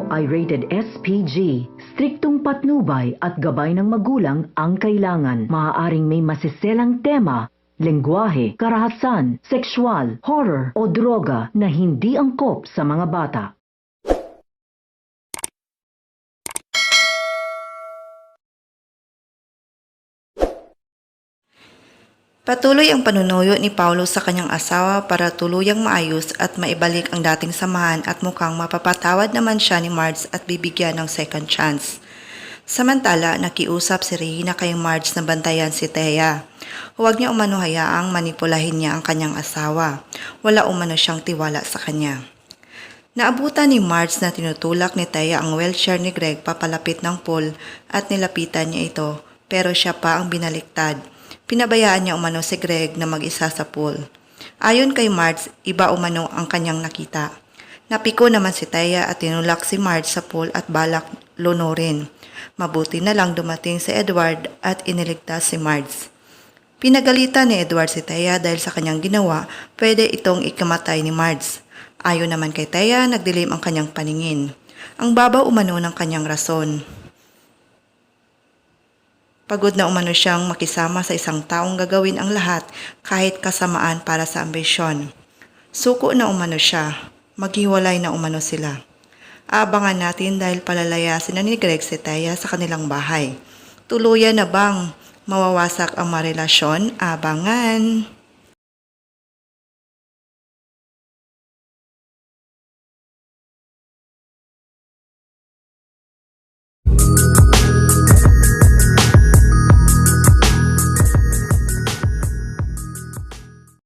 ay rated SPG. Striktong patnubay at gabay ng magulang ang kailangan. Maaaring may masiselang tema, lengguwahe, karahasan, sexual, horror o droga na hindi angkop sa mga bata. Patuloy ang panunuyo ni Paulo sa kanyang asawa para tuluyang maayos at maibalik ang dating samahan at mukhang mapapatawad naman siya ni Marge at bibigyan ng second chance. Samantala, nakiusap si Regina kay Marge na bantayan si Thea. Huwag niya umano hayaang manipulahin niya ang kanyang asawa. Wala umano siyang tiwala sa kanya. Naabutan ni Marge na tinutulak ni Thea ang wheelchair ni Greg papalapit ng pool at nilapitan niya ito pero siya pa ang binaliktad. Pinabayaan niya umano si Greg na mag-isa sa pool. Ayon kay Marge, iba umano ang kanyang nakita. Napiko naman si Thea at tinulak si Marge sa pool at balak lunurin. Mabuti na lang dumating si Edward at iniligtas si Marge. Pinagalitan ni Edward si Thea dahil sa kanyang ginawa, pwede itong ikamatay ni Marge. Ayon naman kay Thea, nagdilim ang kanyang paningin. Ang babaw umano ng kanyang rason. Pagod na umano siyang makisama sa isang taong gagawin ang lahat kahit kasamaan para sa ambisyon. Suko na umano siya. Maghiwalay na umano sila. Aabangan natin dahil palalayasin na ni Greg si Thea sa kanilang bahay. Tuluyan na bang mawawasak ang marelasyon? Abangan!